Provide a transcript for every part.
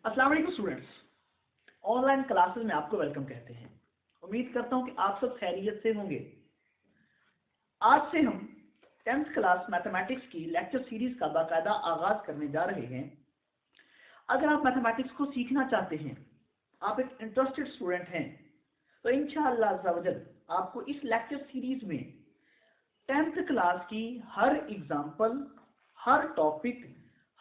अस्सलाम वालेकुम students, online classes में आपको वेलकम कहते हैं। उम्मीद करता हूं कि आप सब खैरियत से होंगे। आज से हम 10th क्लास मैथमेटिक्स की लेक्चर सीरीज का बाकायदा आगाज करने जा रहे हैं। अगर आप मैथमेटिक्स को सीखना चाहते हैं, आप एक इंटरेस्टेड स्टूडेंट हैं, तो इंशाअल्लाह अज़्ज़ा वजल आपको इस लेक्चर सीरीज में 10th क्लास की हर एग्जाम्पल, हर टॉपिक,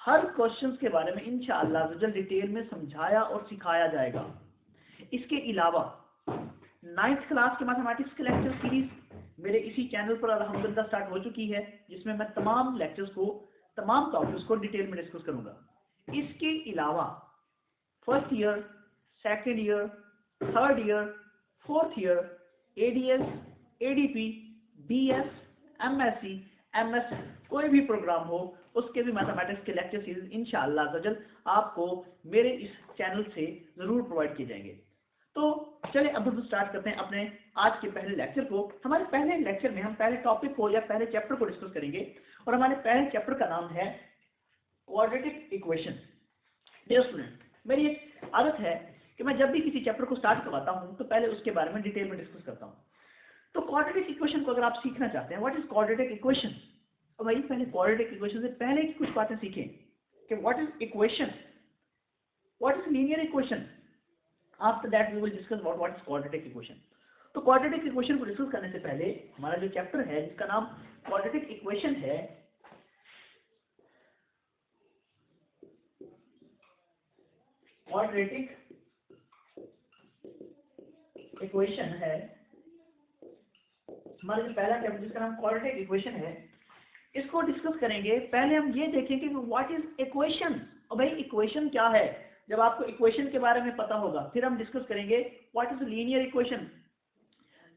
हर क्वेश्चंस के बारे में इंशाअल्लाह अज़्ज़ा डिटेल में समझाया और सिखाया जाएगा। इसके अलावा 9th क्लास के मैथमेटिक्स के लेक्चर सीरीज मेरे इसी चैनल पर अल्हम्दुलिल्लाह स्टार्ट हो चुकी है, जिसमें मैं तमाम लेक्चर्स को, तमाम टॉपिक्स को डिटेल में डिस्कस करूंगा। इसके अलावा first year, second year, third year, fourth year, ADS, ADP, BS, MSc, MS, कोई भी प्रोग्राम हो उसके भी मैथमेटिक्स के लेक्चर सीरीज इंशाअल्लाह अज़्ज़ा वजल आपको मेरे इस चैनल से जरूर प्रोवाइड किए जाएंगे। तो चलिए अब हम स्टार्ट करते हैं अपने आज के पहले लेक्चर को। हमारे पहले लेक्चर में हम पहले टॉपिक को या पहले चैप्टर को डिस्कस करेंगे और हमारे पहले चैप्टर का नाम है क्वाड्रेटिक इक्वेशन। डियर स्टूडेंट, मेरी एक आदत है कि मैं जब भी किसी चैप्टर को स्टार्ट करवाता हूं तो पहले उसके बारे में डिटेल में डिस्कस करता हूं। तो क्वाड्रेटिक इक्वेशन को अगर आप सीखना चाहते हैं, व्हाट इज क्वाड्रेटिक इक्वेशन, तो भाई पहले क्वाड्रेटिक इक्वेशन से पहले की कुछ बातें सीखें कि what is equation, what is linear equation. After that we will discuss about what is quadratic equation. तो क्वाड्रेटिक इक्वेशन को डिस्कस करने से पहले हमारा जो चैप्टर है जिसका नाम क्वाड्रेटिक इक्वेशन है, क्वाड्रेटिक इक्वेशन है हमारा जो पहला चैप्टर जिसका नाम क्वाड्रेटिक इक्वेशन है, इसको डिस्कस करेंगे। पहले हम ये देखेंगे कि व्हाट इज इक्वेशन। और भाई इक्वेशन क्या है, जब आपको इक्वेशन के बारे में पता होगा फिर हम डिस्कस करेंगे व्हाट इज लीनियर इक्वेशन।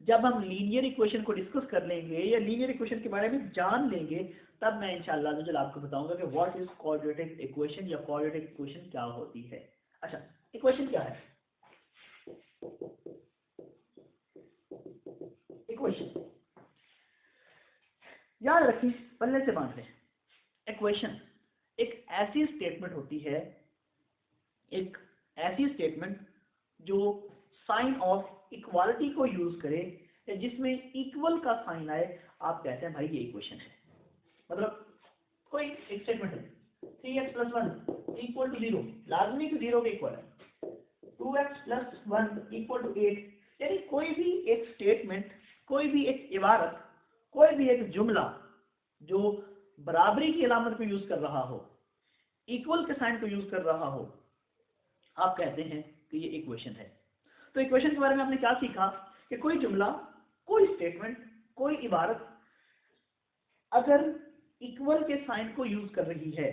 जब हम लीनियर इक्वेशन को डिस्कस कर लेंगे या लीनियर इक्वेशन के बारे में जान लेंगे, तब मैं इंशाअल्लाह अज़्ज़ा वजल आपको बताऊंगा कि व्हाट इज क्वाड्रेटिक इक्वेशन या क्वाड्रेटिक इक्वेशन क्या होती है। अच्छा, इक्वेशन क्या है? इक्वेशन याद रखिए, पल्ले से बांध लें। इक्वेशन एक ऐसी स्टेटमेंट होती है, एक ऐसी स्टेटमेंट जो साइन ऑफ इक्वालिटी को यूज करे, जिसमें इक्वल का साइन आए, आप कहते हैं भाई ये इक्वेशन है। मतलब कोई एक स्टेटमेंट है 3x + 1 = 0, लाजमी कि 0 के इक्वल है। 2x + 1 = 8, यानी कोई भी एक स्टेटमेंट, कोई भी एक इबारत, कोई भी एक जुमला जो बराबरी की अलामत को यूज कर रहा हो, इक्वल के साइन को यूज कर रहा हो, आप कहते हैं कि ये इक्वेशन है। तो इक्वेशन के बारे में आपने क्या सीखा कि कोई जुमला, कोई स्टेटमेंट, कोई इबारत अगर इक्वल के साइन को यूज कर रही है,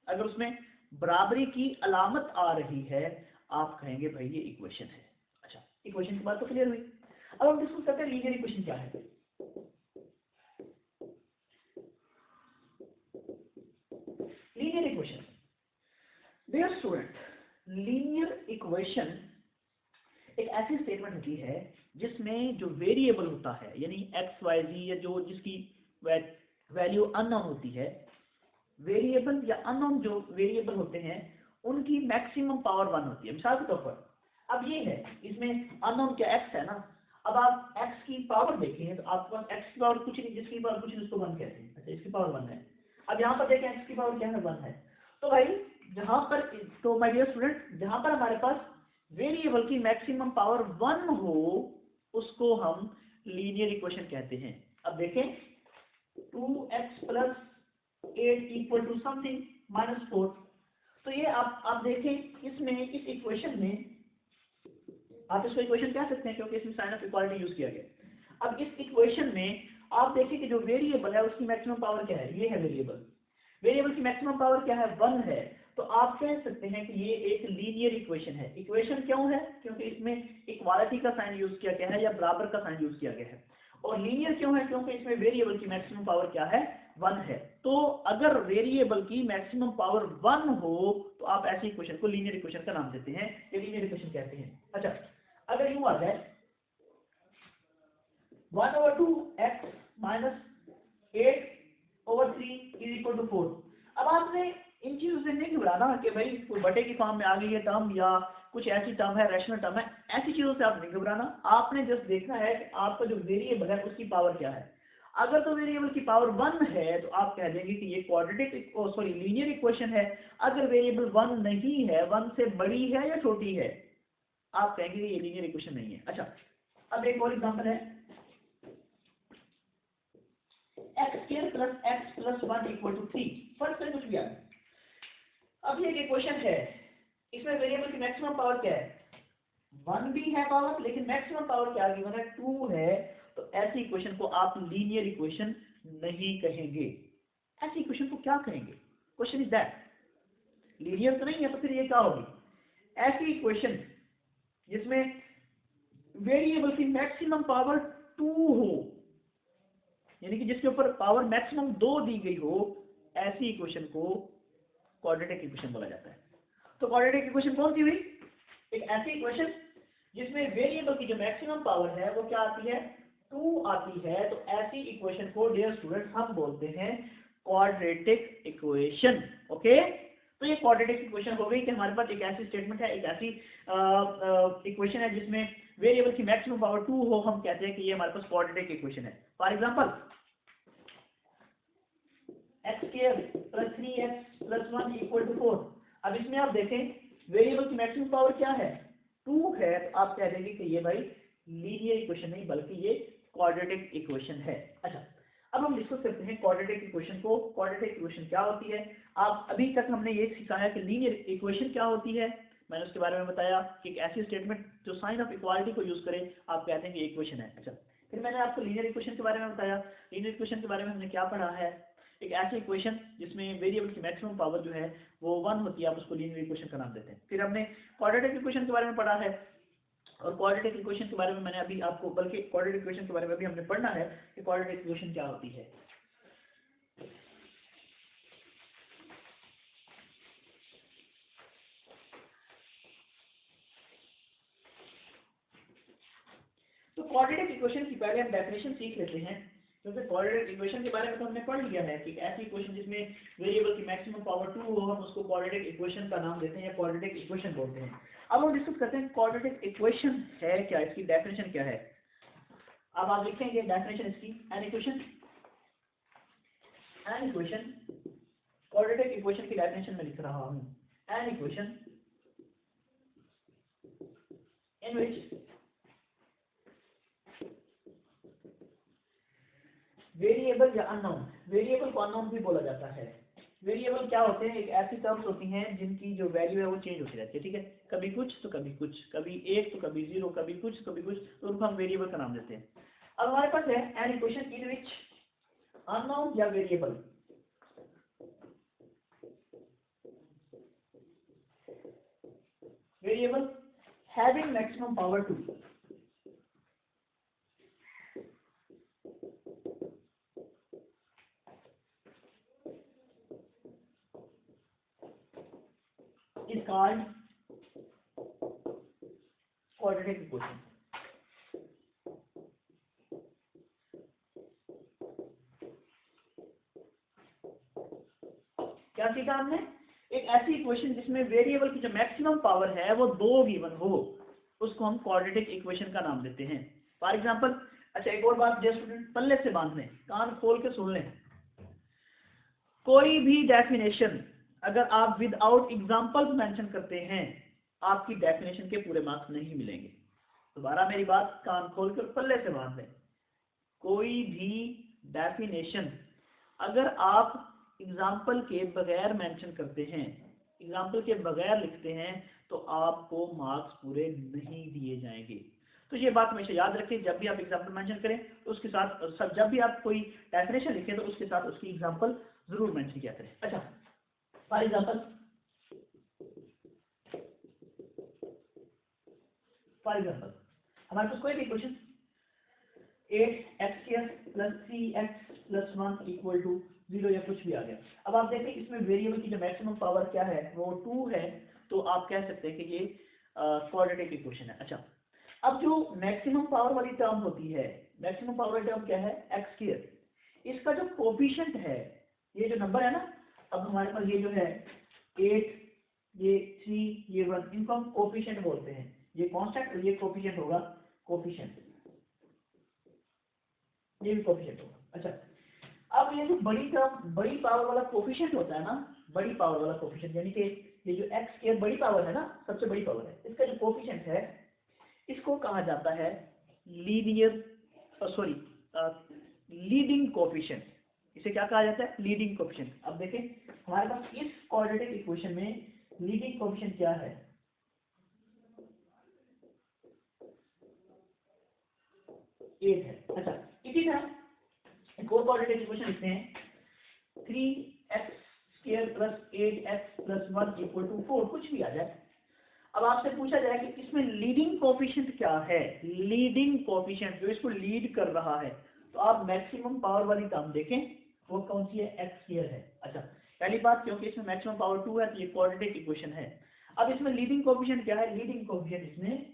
अगर उसमें बराबरी की अलामत आ रही है, आप कहेंगे भाई ये इक्वेशन है। अच्छा, इक्वेशन की बात तो क्लियर हुई। अब हम डिस्कस करते हैं लीनियर इक्वेशन क्या है। Linear equation, dear student, linear equation एक ऐसी स्टेटमेंट होती है जिसमें जो वेरिएबल होता है, यानी एक्स वाई जी, या जो जिसकी वैल्यू अननोन होती है, वेरिएबल या अननोन जो वेरिएबल होते हैं उनकी मैक्सिमम पावर 1 होती है। मिसाल के तौर पर अब ये है, इसमें अननोन क्या एक्स है ना, अब आप एक्स की पावर देखें तो आपके पास एक्स की पावर कुछ नहीं, जिसकी पावर कुछ नहीं उसको 1 कहते हैं। अच्छा, इसकी पावर 1 है। अब यहाँ पर देखें एक्स की पावर क्या है, 1 है। तो भाई जहां पर, तो माय डियर स्टूडेंट, जहां पर हमारे पास वेरिएबल की मैक्सिमम पावर 1 हो उसको हम लीनियर इक्वेशन कहते हैं। अब देखें 2x + 8 = समथिंग -4। तो ये आप देखें, इसमें इस इक्वेशन में आप इसको इक्वेशन कह सकते हैं क्योंकि इसमें साइन ऑफ इक्वालिटी यूज किया गया। अब इस इक्वेशन में आप देखिए कि जो वेरिएबल है उसकी मैक्सिमम पावर क्या है, ये है वेरिएबल। वेरिएबल की मैक्सिमम पावर क्या है, 1 है। तो आप कह सकते हैं कि ये एक लीनियर इक्वेशन है। इक्वेशन क्यों है? क्योंकि इसमें इक्वालिटी का साइन यूज किया गया है या बराबर का साइन यूज किया गया है। और लीनियर क्यों है? क्योंकि इसमें वेरिएबल की मैक्सिमम पावर क्या है, 1 है। तो अगर वेरिएबल की मैक्सिमम पावर 1 हो तो आप ऐसी इक्वेशन को लीनियर इक्वेशन का नाम देते हैं, या लीनियर इक्वेशन कहते हैं। अच्छा, अगर यूं आ जाए 1/2x - 8/3 = 4। अब आपने इन चीजों से नहीं घबराना कि भाई कोई बटे की फॉर्म में आ गई है टर्म या कुछ ऐसी टर्म है, रैशनल टर्म है, ऐसी चीजों से आप नहीं घबराना। आपने जस्ट देखना है कि आपका जो वेरिएबल है उसकी पावर क्या है। अगर तो वेरिएबल की पावर 1 है तो आप कह देंगे कि ये क्वाड्रेटिक सॉरी लीनियर इक्वेशन है। अगर वेरिएबल 1 नहीं है, 1 से बड़ी है या छोटी है, आप कहेंगे ये लीनियर इक्वेशन नहीं है। अच्छा, अब एक और एग्जांपल है, x² + x + 1 = 3। फर्क से कुछ भी आ गया। अब ये एक इक्वेशन है, इसमें वेरिएबल की मैक्सिमम पावर क्या है, 1 भी है पावर, लेकिन मैक्सिमम पावर क्या गिवन है, 2 है। तो ऐसी इक्वेशन को आप लीनियर इक्वेशन नहीं कहेंगे। ऐसी इक्वेशन को क्या कहेंगे? क्वेश्चन इज दैट, लीनियर तो नहीं है तो फिर ये क्या होगी? ऐसी इक्वेशन जिसमें वेरिएबल की मैक्सिमम पावर 2 हो, यानी कि जिसके ऊपर पावर मैक्सिमम 2 दी गई हो, ऐसी इक्वेशन को क्वाड्रेटिक इक्वेशन बोला जाता है। तो क्वाड्रेटिक इक्वेशन कौन सी हुई? एक ऐसी इक्वेशन जिसमें वेरिएबल की जो मैक्सिमम पावर है वो क्या आती है, 2 आती है। तो ऐसी इक्वेशन को डियर स्टूडेंट्स हम बोलते हैं क्वाड्रेटिक इक्वेशन। ओके, तो ये क्वाड्रेटिक इक्वेशन हो गई कि हमारे पास एक ऐसी स्टेटमेंट है, एक ऐसी इक्वेशन है जिसमें वेरिएबल की मैक्सिमम पावर 2 हो, हम कहते हैं कि ये हमारे पास क्वाड्रेटिक इक्वेशन है। For example x² + 3x + 1 = 4। अब इसमें आप देखें वेरिएबल की मैक्सिमम पावर क्या है, 2 है। तो आप कह देंगे कि ये भाई लीनियर इक्वेशन नहीं बल्कि ये क्वाड्रेटिक इक्वेशन है। अच्छा, अब हम डिस्कस करते हैं क्वाड्रेटिक इक्वेशन को। क्वाड्रेटिक इक्वेशन क्या होती है? आप अभी तक हमने ये सिखाया कि लीनियर इक्वेशन क्या होती है, मैंने उसके बारे में बताया कि एक ऐसी स्टेटमेंट जो साइन ऑफ इक्वालिटी को यूज करे, आप कहते हैं कि इक्वेशन है। अच्छा, फिर मैंने आपको लीनियर इक्वेशन के बारे में बताया। लीनियर इक्वेशन के बारे में हमने क्या पढ़ा है, एक ऐसी इक्वेशन जिसमें वेरिएबल की मैक्सिमम पावर जो है वो 1 होती है, आप उसको लीनियर इक्वेशन का नाम देते हैं। फिर हमने क्वाड्रेटिक इक्वेशन के बारे में पढ़ा है, और क्वाड्रेटिक इक्वेशन के बारे में मैंने अभी आपको, बल्कि क्वाड्रेटिक इक्वेशन के बारे में भी हमने पढ़ना है कि क्वाड्रेटिक इक्वेशन क्या होती है। तो क्वाड्रेटिक इक्वेशन की पहले हम डेफिनेशन सीख लेते हैं, क्योंकि क्वाड्रेटिक इक्वेशन के बारे में तो हमने पढ़ लिया है कि ऐसी इक्वेशन जिसमें वेरिएबल की मैक्सिमम पावर 2 हो, हम उसको क्वाड्रेटिक इक्वेशन का नाम देते हैं या क्वाड्रेटिक इक्वेशन बोलते हैं। अब हम डिस्कस करते हैं क्वाड्रेटिक इक्वेशन है क्या, इसकी डेफिनेशन क्या है। अब आप लिखेंगे डेफिनेशन इसकी, एन इक्वेशन क्वाड्रेटिक इक्वेशन की डेफिनेशन में लिख रहा हूं, N equation in which variable या अननोन, वेरिएबल को अननोन भी बोला जाता है। वेरिएबल क्या होते हैं, एक ऐसी टर्म्स होती हैं जिनकी जो वैल्यू है वो चेंज होती रहती है, ठीक है, कभी कुछ तो कभी कुछ, कभी 1 तो कभी 0, कभी कुछ तो कभी कुछ, तो उनको हम वेरिएबल का नाम देते हैं। अब हमारे पास है an equation in which unknown या variable having maximum power 2 is called quadratic equation। क्या सीखा हमने? एक ऐसी इक्वेशन जिसमें वेरिएबल की जो मैक्सिमम पावर है वो 2 गिवन हो, उसको हम क्वाड्रेटिक इक्वेशन का नाम देते हैं। फॉर एग्जांपल, अच्छा एक और बात जो स्टूडेंट पल्ले से बांध लें, कान खोल के सुन लें, कोई भी डेफिनेशन अगर आप विदाउट एग्जांपल्स मेंशन करते हैं, आपकी डेफिनेशन के पूरे मार्क्स नहीं मिलेंगे। दोबारा मेरी बात कान खोल कर पल्ले से बांध लें, कोई भी डेफिनेशन अगर आप एग्जाम्पल के बगैर मेंशन करते हैं, एग्जाम्पल के बगैर लिखते हैं, तो आपको मार्क्स पूरे नहीं दिए जाएंगे। तो ये बात हमेशा याद रखें, जब भी आप एग्जाम्पल मेंशन करें तो उसके साथ, जब भी आप कोई डेफिनेशन लिखें तो उसके साथ उसकी एग्जाम्पल जरूर मेंशन किया करें। अच्छा, फॉर एग्जाम्पल हमारे पास कोई भी क्वेश्चन 8x² + 3x + 1 = 0 या कुछ भी आ गया। अब आप देखें इसमें वेरिएबल की जो मैक्सिमम पावर क्या है वो 2 है, तो आप कह सकते हैं कि ये क्वाड्रेटिक इक्वेशन है। अच्छा, अब जो मैक्सिमम पावर वाली टर्म होती है, मैक्सिमम पावर वाली टर्म क्या है, x², इसका जो कोफिशिएंट है, ये जो नंबर है ना, अब हमारे पास ये जो है 8, ये 3, ये 1, इनको हम कोफिशिएंट बोलते हैं। ये कांस्टेंट और ये कोफिशिएंट होगा, कोफिशिएंट, ये भी कोफिशिएंट होगा। अच्छा, अब ये जो बड़ी पावर वाला कोफिशिएंट होता है ना, बड़ी पावर वाला कोफिशिएंट, यानी कि ये जो एक्स स्क्वायर बड़ी पावर है ना, सबसे बड़ी पावर है, इसका जो कोफिशिएंट है इसको कहा जाता है लीनियर, सॉरी, लीडिंग कोफिशिएंट। इसे क्या कहा जाता है? Leading coefficient. अब देखें हमारे पास इस क्वाड्रेटिक इक्वेशन में लीडिंग कोफिशिएंट क्या है? 8 है। अच्छा, इसी तरह एक और क्वाड्रेटिक इक्वेशन लिखते हैं, 3x² + 8x + 1 = 4, कुछ भी आ जाए। अब आपसे पूछा जाए कि इसमें लीडिंग कोफिशिएंट क्या है? लीडिंग कोफिशिएंट जो इसको लीड कर रहा है, तो आप मैक्सिमम पावर वाली टर्म देखें, वो कौन सी है? x² है। अच्छा, पहली बात, क्योंकि इसमें मैक्सिमम पावर 2 है तो ये क्वाड्रेटिक इक्वेशन है। अब इसमें लीडिंग कोफिशिएंट क्या है? लीडिंग कोफिशिएंट इसमें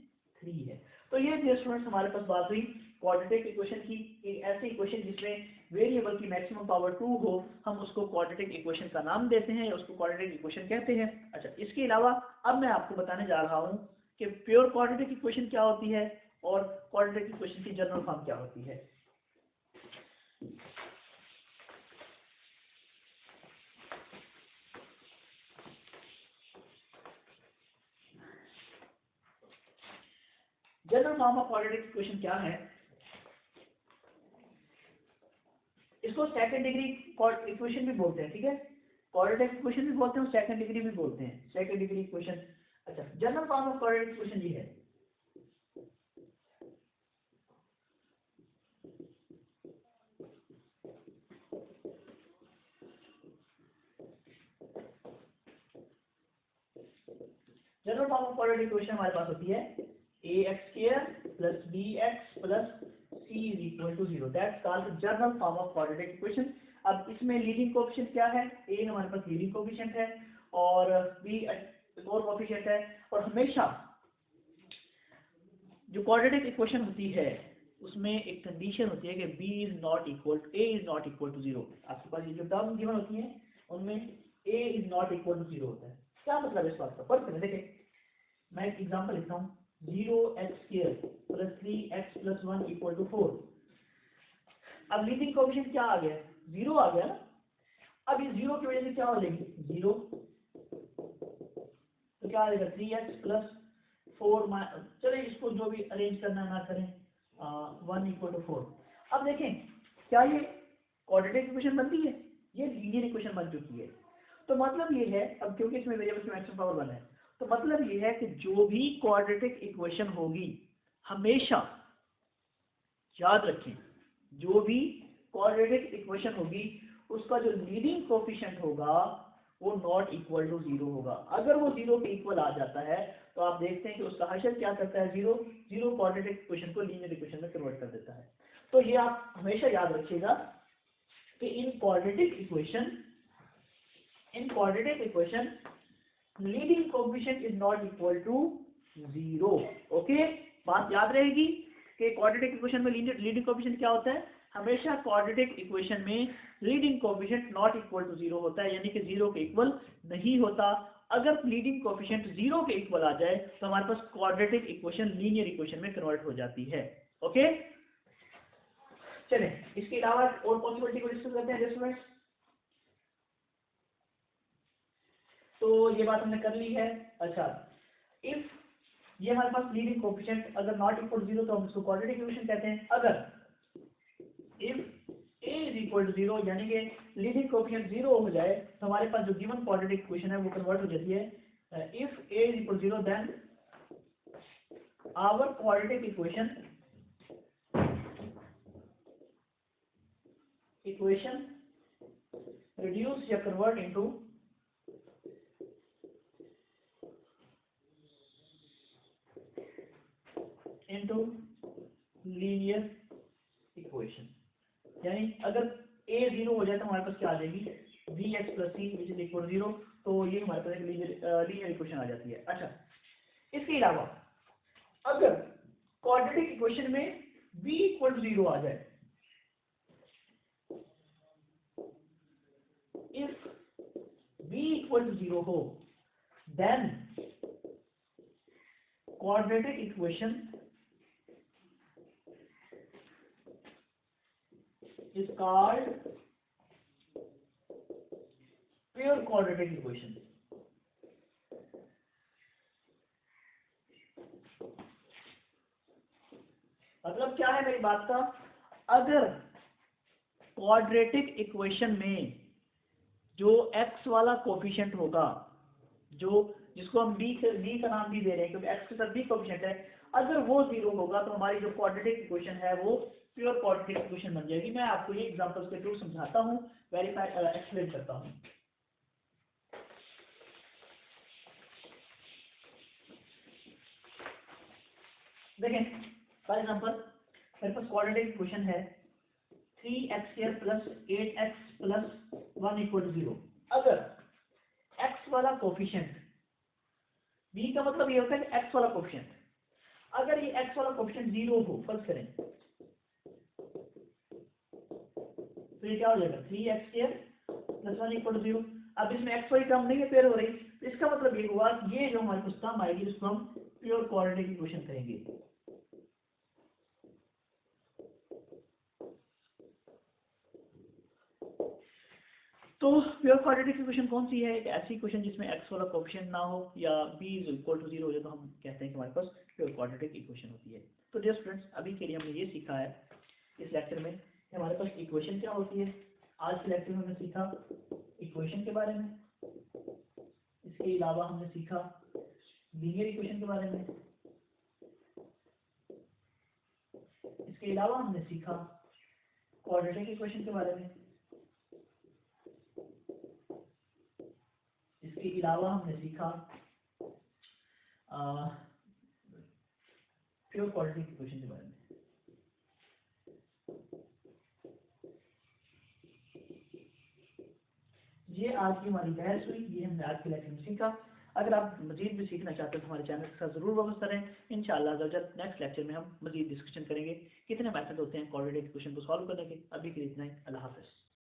3 है। तो ये डियर स्टूडेंट्स हमारे पास बात हुई क्वाड्रेटिक इक्वेशन की। एक ऐसी इक्वेशन जिसमें वेरिएबल की मैक्सिमम पावर 2 हो, हम उसको क्वाड्रेटिक इक्वेशन का नाम देते हैं, उसको क्वाड्रेटिक इक्वेशन कहते हैं। अच्छा, इसके अलावा अब मैं आपको बताने जा रहा हूँ कि प्योर क्वाड्रेटिक इक्वेशन क्या होती है और क्वाड्रेटिक इक्वेशन की जनरल फॉर्म क्या होती है। General form of quadratic equation क्या है? इसको सेकंड डिग्री इक्वेशन भी बोलते हैं, ठीक है, क्वाड्रेटिक इक्वेशन भी बोलते हैं और सेकंड डिग्री भी बोलते हैं, सेकंड डिग्री इक्वेशन। अच्छा, general form of quadratic equation ये है, general form of quadratic equation हमारे पास होती है ax² + bx + c = 0, that's called general form of quadratic equation. अब इसमें लीडिंग कोएफिशिएंट क्या है? a हमारे पास लीडिंग कोएफिशिएंट है और b और कोएफिशिएंट है। और हमेशा जो क्वाड्रेटिक इक्वेशन होती है उसमें एक कंडीशन होती है कि b is not equal to a is not equal to 0। आपके पास ये जो टर्म गिवन होती है उनमें a is not equal to 0 होता है। क्या मतलब है इस बात का? फर्क करें, देखें, मैं एक एग्जांपल लिखता हूँ, 0x² + 3x + 1 = 4। अब लीडिंग कोएफिशिएंट क्या आ गया? 0 आ गया ना। अब इस 0 की वजह से क्या हो जाएगी? 0, तो क्या आ जाएगा? 3x + 4, चले इसको जो भी अरेंज करना ना करें, 1 = 4। अब देखें, क्या ये क्वाड्रेटिक इक्वेशन बनती है? ये लीनियर इक्वेशन बन चुकी है। तो मतलब ये है, अब क्योंकि इसमें वेरिएबल की मैक्सिमम पावर 1 है, तो मतलब ये है कि जो भी क्वाड्रेटिक इक्वेशन होगी, हमेशा याद रखें, जो भी क्वाड्रेटिक इक्वेशन होगी उसका जो लीडिंग कोएफिशिएंट होगा वो नॉट इक्वल टू 0 होगा। अगर वो 0 के इक्वल आ जाता है तो आप देखते हैं कि उसका हशर क्या करता है? 0 क्वाड्रेटिक इक्वेशन को लीनियर इक्वेशन में कन्वर्ट कर देता है। तो ये आप हमेशा याद रखिएगा कि in quadratic equation leading coefficient is not equal to 0। Okay, बात याद रहेगी कि क्वाड्रेटिक इक्वेशन में लीडिंग कोएफिशिएंट क्या होता है? हमेशा क्वाड्रेटिक इक्वेशन में leading coefficient not equal to 0 होता है, यानी कि 0 के इक्वल नहीं होता। अगर लीडिंग कोएफिशिएंट 0 के इक्वल आ जाए तो हमारे पास क्वाड्रेटिक इक्वेशन लीनियर इक्वेशन में कन्वर्ट हो जाती है। ओके, चलें इसके अलावा और पॉसिबिलिटी को डिस्कस करते हैं स्टूडेंट्स। तो ये बात हमने कर ली है। अच्छा, इफ ये हमारे पास लीडिंग कोएफिशिएंट अगर नॉट इक्वल टू 0 तो हम इसको क्वाड्रेटिक इक्वेशन कहते हैं। अगर if a is equal to 0 यानी कि लीडिंग कोएफिशिएंट 0 हो जाए तो हमारे पास जो गिवन क्वाड्रेटिक इक्वेशन है वो कन्वर्ट हो जाती है। If a is equal to 0 then our quadratic equation reduce या convert into लीनियर इक्वेशन। यानी अगर a 0 हो जाए तो हमारे पास क्या आ जाएगी? bx + c which is equal 0। तो ये हमारे पास एक लीनियर इक्वेशन आ जाती है। अच्छा, इसके अलावा अगर क्वाड्रेटिक इक्वेशन में b = 0 आ जाए, if b इक्वल टू 0 हो, then quadratic equation is called pure quadratic equation. मतलब क्या है मेरी बात का, अगर क्वाड्रेटिक इक्वेशन में जो x वाला कोफिशिएंट होगा, जो जिसको हम b का नाम भी दे रहे हैं क्योंकि x के साथ b कोफिशिएंट है, अगर वो 0 होगा तो हमारी जो क्वाड्रेटिक इक्वेशन है वो प्योर क्वाड्रेटिक इक्वेशन बन जाएगी। मैं आपको ये एग्जांपल्स के थ्रू समझाता हूँ, वेरीफाई एक्सप्लेन करता हूँ। देखें फॉर एग्जांपल मेरे पास क्वाड्रेटिक इक्वेशन है 3x² plus 8x plus 1 equal to 0। अगर x वाला कोफिशिएंट, b का मतलब ये होता है कि x वाला कोफिशिएंट, अगर ये x वाला कोफिशिएंट 0 हो, फर्ज करें, तो ये क्या हो जाएगा 3x² प्लस 1 इक्वल टू 0। अब इसमें x वाली टर्म नहीं है, पेयर हो रही, तो इसका मतलब ये हुआ कि ये जो हमारे पास टर्म आएगी इसको हम प्योर क्वाड्रेटिक इक्वेशन कहेंगे। तो प्योर क्वाड्रेटिक इक्वेशन कौन सी है? एक ऐसी इक्वेशन जिसमें x वाला कोफिशिएंट ना हो या b इज इक्वल टू 0 हो जाए तो हम कहते हैं कि हमारे पास प्योर क्वाड्रेटिक इक्वेशन होती है। तो डियर स्टूडेंट्स, अभी के लिए हमने ये सीखा है इस लेक्चर में कि हमारे पास इक्वेशन क्या होती है। आज के लेक्चर में हमने सीखा इक्वेशन के बारे में, इसके अलावा हमने सीखा लीनियर इक्वेशन के बारे में, इसके अलावा हमने सीखा क्वाड्रेटिक इक्वेशन के बारे में, इसके अलावा हमने सीखा प्योर क्वाड्रेटिक इक्वेशन के बारे में। ये आज की हमारी बहस हुई, ये हमने आज के लेक्चर में सीखा। अगर आप मजीद भी सीखना चाहते हैं तो हमारे चैनल के साथ जरूर वापस करें। इंशाअल्लाह जब नेक्स्ट लेक्चर में हम मजीद डिस्कशन करेंगे कितने मेथड होते हैं क्वाड्रेटिक इक्वेशन को सॉल्व करने के। अभी के लिए इतना ही, अल्लाह हाफ़िज़।